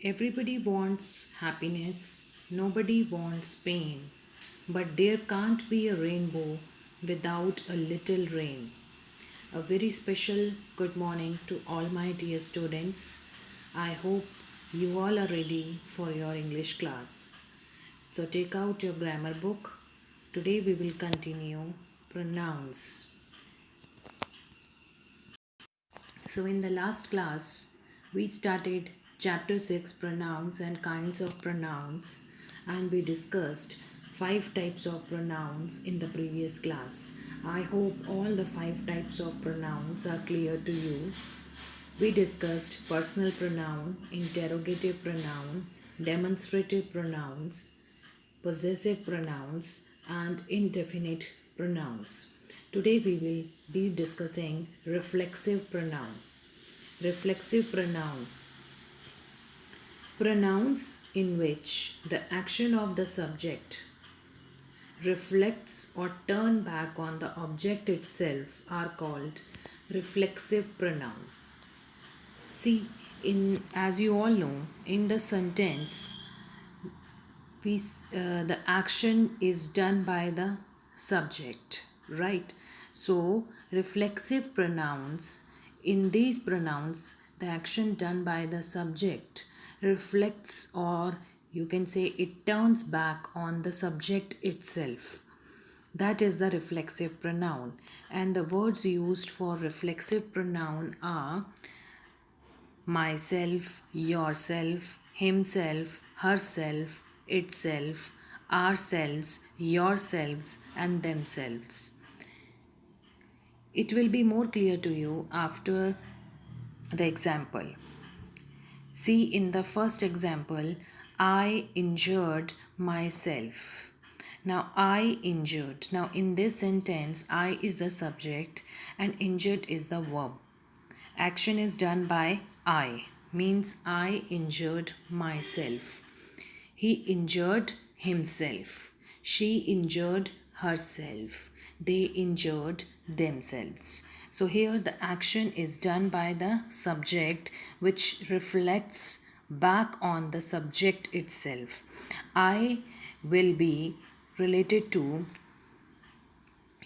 Everybody wants happiness, nobody wants pain, but there can't be a rainbow without a little rain. A very special good morning to all my dear students. I hope you all are ready for your English class. So take out your grammar book. Today we will continue pronouns. So, in the last class, we started chapter 6 pronouns and kinds of pronouns, and we discussed five types of pronouns in the previous class. I hope all the five types of pronouns are clear to you. We discussed personal pronoun, interrogative pronoun, demonstrative pronouns, possessive pronouns, and indefinite pronouns. Today we will be discussing reflexive pronoun. Reflexive pronoun. Pronouns in which the action of the subject reflects or turn back on the object itself are called reflexive pronoun. See, in as you all know, in the sentence, the action is done by the subject, right? So, reflexive pronouns, in these pronouns, the action done by the subject reflects, or you can say it turns back on the subject itself. That is the reflexive pronoun. And the words used for reflexive pronoun are myself, yourself, himself, herself, itself, ourselves, yourselves, and themselves. It will be more clear to you after the example. See, in the first example, I injured myself. Now, I injured. Now, in this sentence, I is the subject and injured is the verb. Action is done by I, means I injured myself. He injured himself. She injured herself. They injured themselves. So here the action is done by the subject, which reflects back on the subject itself. I will be related to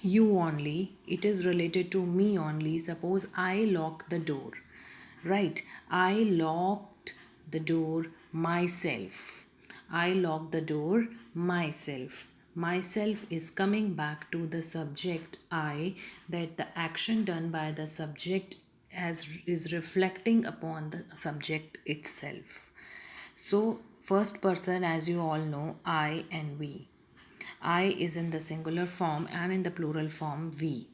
you only, it is related to me only. Suppose I lock the door, right? I locked the door myself. I locked the door myself. Myself is coming back to the subject I, that the action done by the subject as is reflecting upon the subject itself. So first person, as you all know, I and we. I is in the singular form and in the plural form we.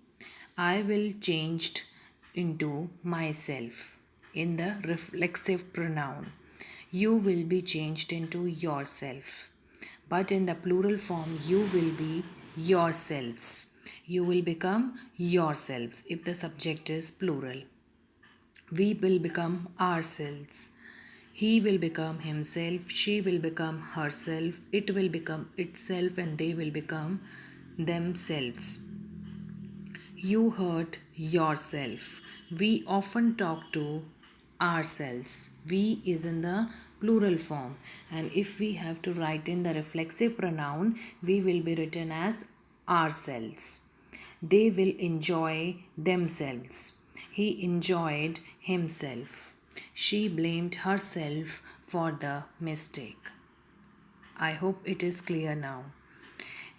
I will changed into myself in the reflexive pronoun. You will be changed into yourself. But in the plural form, you will be yourselves. You will become yourselves if the subject is plural. We will become ourselves. He will become himself, she will become herself, it will become itself, and they will become themselves. You hurt yourself. We often talk to ourselves. We is in the plural form, and if we have to write in the reflexive pronoun, we will be written as ourselves. They will enjoy themselves. He enjoyed himself. She blamed herself for the mistake. I hope it is clear now.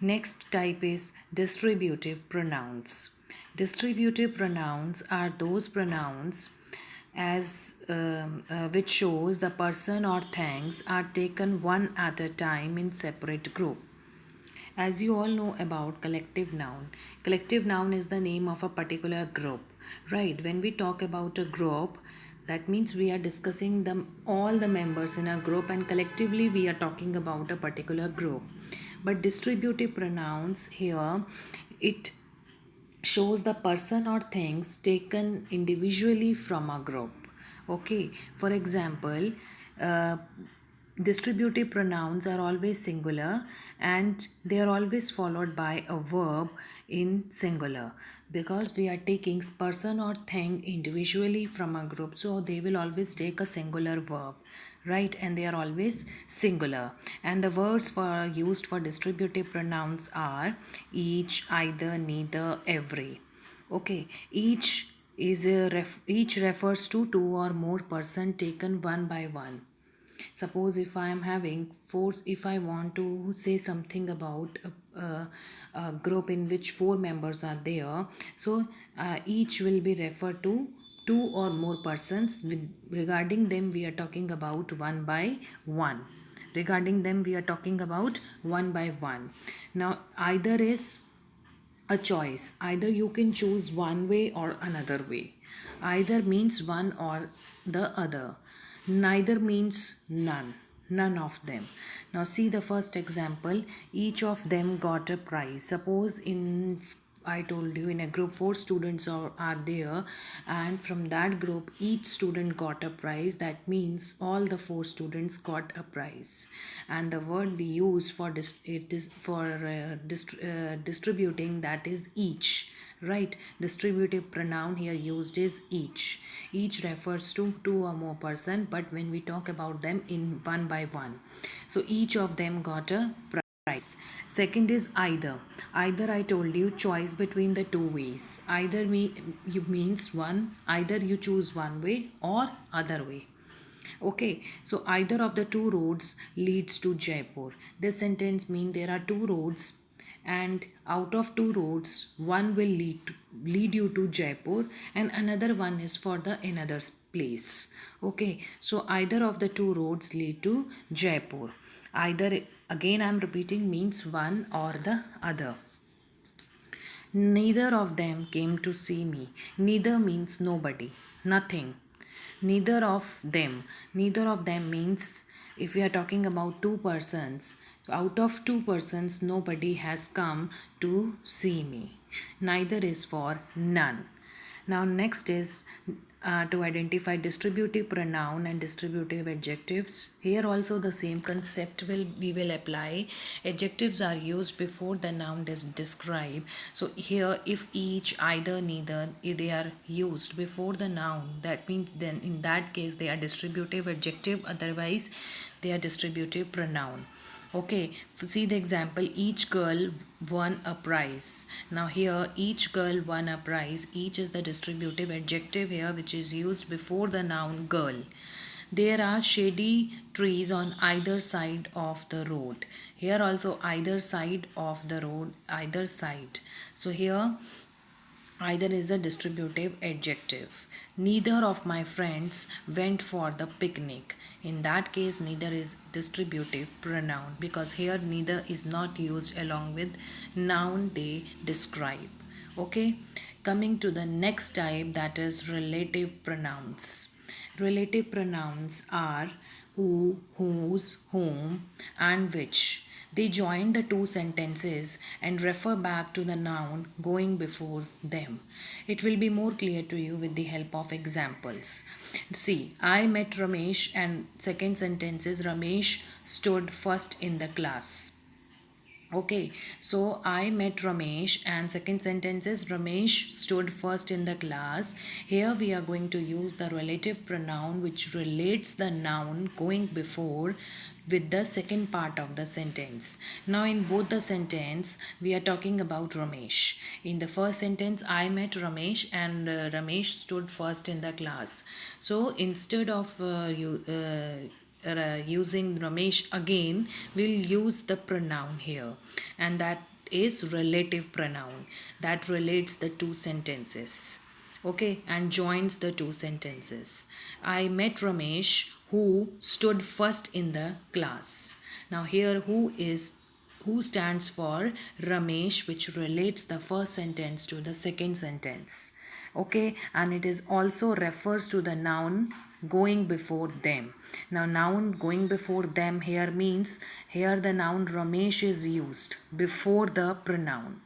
Next type is distributive pronouns. Distributive pronouns are those pronouns which shows the person or things are taken one at a time in separate group. As you all know about collective noun is the name of a particular group, right? When we talk about a group, that means we are discussing all the members in a group, and collectively we are talking about a particular group. But distributive pronouns here, it shows the person or things taken individually from a group. Okay, for example, uh, distributive pronouns are always singular and they are always followed by a verb in singular, because we are taking person or thing individually from a group, so they will always take a singular verb, right? And they are always singular. And the words for used for distributive pronouns are each, either, neither, every. Okay, each refers to two or more person taken one by one. Suppose if I am having four, if I want to say something about a group in which four members are there, so each will be referred to two or more persons. Regarding them we are talking about one by one. Regarding them we are talking about one by one. Now either is a choice. Either you can choose one way or another way. Either means one or the other. Neither means none. None of them. Now see the first example. Each of them got a prize. Suppose in, I told you, in a group four students are there, and from that group each student got a prize. That means all the four students got a prize. And the word we use for distributing, that is each, right? Distributive pronoun here used is each. Each refers to two or more person, but when we talk about them in one by one, so each of them got a prize. Second is either. Either, I told you, choice between the two ways. Either you means one, either you choose one way or other way. Okay, so either of the two roads leads to Jaipur. This sentence means there are two roads, and out of two roads one will lead you to Jaipur, and another one is for the another place. Okay, so either of the two roads lead to Jaipur. Either, again I am repeating, means one or the other. Neither of them came to see me. Neither means nobody, nothing. Neither of them. Neither of them means if we are talking about two persons, so out of two persons, nobody has come to see me. Neither is for none. Now, next is to identify distributive pronoun and distributive adjectives. Here also the same concept we will apply. Adjectives are used before the noun is described. So here, if each, either, neither, if they are used before the noun, that means then in that case they are distributive adjective. Otherwise, they are distributive pronoun. Okay, see the example, each girl won a prize. Now here each girl won a prize. Each is the distributive adjective here, which is used before the noun girl. There are shady trees on either side of the road. Here also either side of the road, either side. So here either is a distributive adjective. Neither of my friends went for the picnic. In that case, neither is distributive pronoun, because here neither is not used along with noun they describe. Okay, coming to the next type, that is relative pronouns. Relative pronouns are who, whose, whom, and which. They join the two sentences and refer back to the noun going before them. It will be more clear to you with the help of examples. See, I met Ramesh, and second sentence is Ramesh stood first in the class. Okay, so I met Ramesh, and second sentence is Ramesh stood first in the class. Here we are going to use the relative pronoun which relates the noun going before with the second part of the sentence. Now in both the sentence we are talking about Ramesh. In the first sentence, I met Ramesh, and Ramesh stood first in the class. So instead of using Ramesh again, we'll use the pronoun here, and that is relative pronoun that relates the two sentences. Okay, and joins the two sentences. I met Ramesh who stood first in the class. Now here who stands for Ramesh, which relates the first sentence to the second sentence. Okay, and it is also refers to the noun going before them. Now noun going before them here means here the noun Ramesh is used before the pronoun.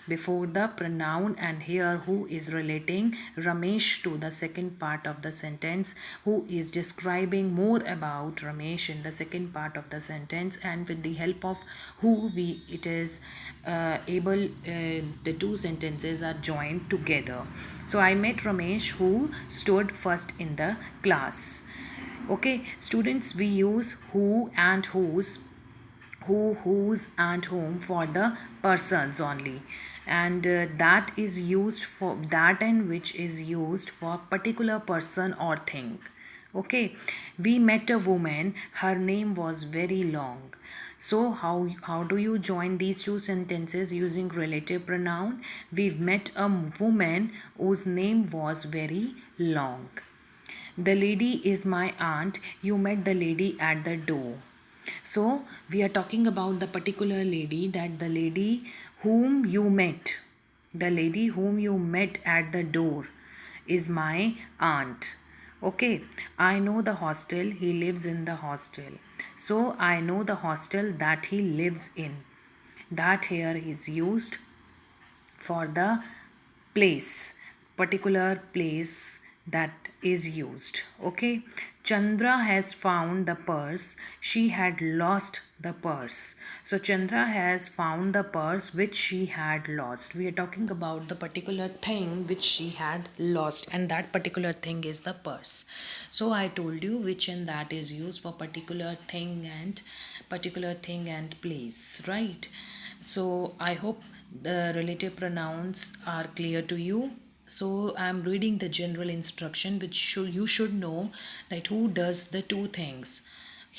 And here who is relating Ramesh to the second part of the sentence, who is describing more about Ramesh in the second part of the sentence, and with the help of who it is the two sentences are joined together. So I met Ramesh who stood first in the class. Okay, students, we use who and whose, who, whose, and whom for the persons only, and that is used for that and which is used for particular person or thing. Okay, we met a woman, her name was very long. So how do you join these two sentences using relative pronoun? We've met a woman whose name was very long. The lady is my aunt. You met the lady at the door. So we are talking about the particular lady, that the lady whom you met. The lady whom you met at the door is my aunt. Okay, I know the hostel. He lives in the hostel. So I know the hostel that he lives in. That here is used for the place, particular place that is used. Okay, Chandra has found the purse. She had lost the purse. So Chandra has found the purse which she had lost. We are talking about the particular thing which she had lost, and that particular thing is the purse. So I told you which and that is used for particular thing and place, right? So I hope the relative pronouns are clear to you. So I'm reading the general instruction which you should know, that who does the two things.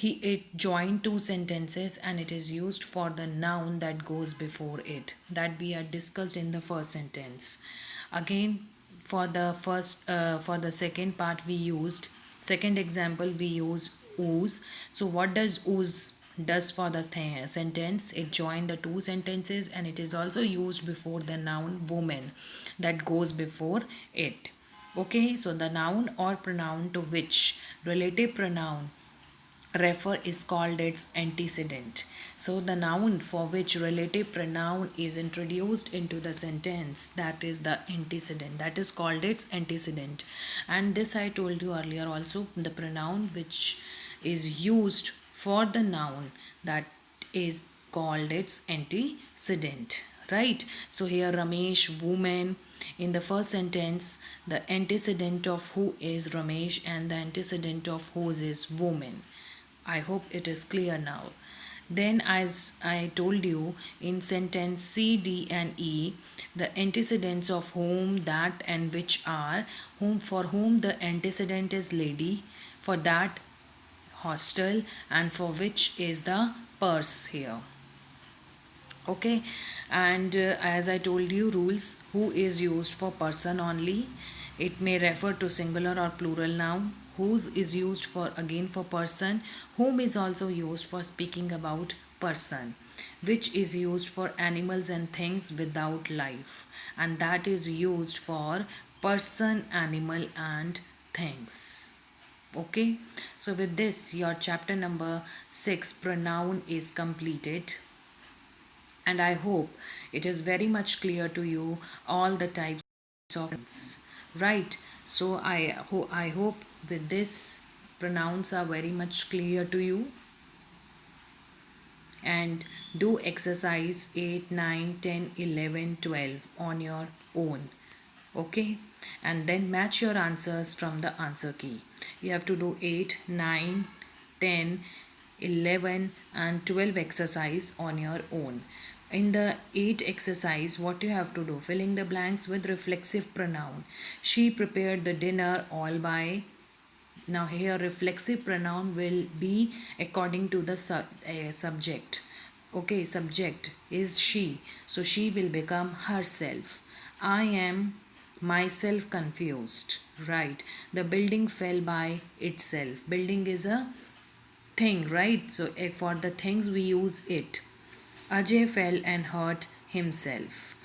It joined two sentences and it is used for the noun that goes before it, that we had discussed in the first sentence. Again, for the second part we used, second example we use ooze. So what does ooze does for the sentence? It joined the two sentences and it is also used before the noun woman that goes before it. Okay, so the noun or pronoun to which relative pronoun refer is called its antecedent. So the noun for which relative pronoun is introduced into the sentence, that is the antecedent, that is called its antecedent. And this I told you earlier also, the pronoun which is used for the noun, that is called its antecedent, right? So here Ramesh woman, in the first sentence the antecedent of who is Ramesh and the antecedent of whose is woman. I hope it is clear now. Then, as I told you, in sentence C, D, and E, the antecedents of whom, that, and which are whom, for whom the antecedent is lady, for that hostel, and for which is the purse here. Okay, and as I told you, rules, who is used for person only. It may refer to singular or plural noun. Whose is used for again for person. Whom is also used for speaking about person. Which is used for animals and things without life, and that is used for person, animal, and things. Okay, so with this your chapter number 6 pronoun is completed, and I hope it is very much clear to you all the types of pronouns, right? So I hope with this pronouns are very much clear to you, and do exercise 8, 9, 10, 11, 12 on your own. Okay, and then match your answers from the answer key. You have to do 8, 9, 10, 11, and 12 exercise on your own. In the 8 exercise, what you have to do, filling the blanks with reflexive pronoun. She prepared the dinner all by. Now here reflexive pronoun will be according to the subject. Okay, subject is she, so she will become herself. I am myself confused, right? The building fell by itself. Building is a thing, right? So for the things we use it. Ajay fell and hurt himself.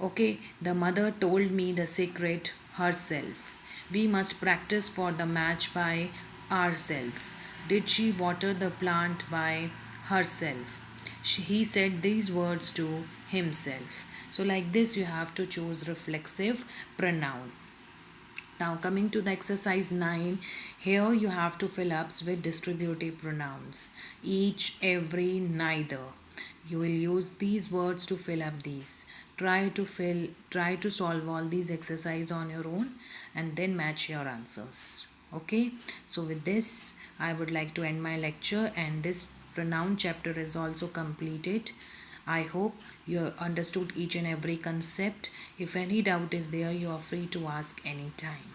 Okay, the mother told me the secret herself. We must practice for the match by ourselves. Did she water the plant by herself? He said these words to himself. So, like this, you have to choose reflexive pronoun. Now, coming to the exercise 9, here you have to fill ups with distributive pronouns. Each, every, neither. You will use these words to fill up these. Try to solve all these exercise on your own and then match your answers. Okay, so with this, I would like to end my lecture, and this pronoun chapter is also completed. I hope you understood each and every concept. If any doubt is there, you are free to ask anytime.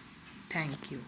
Thank you.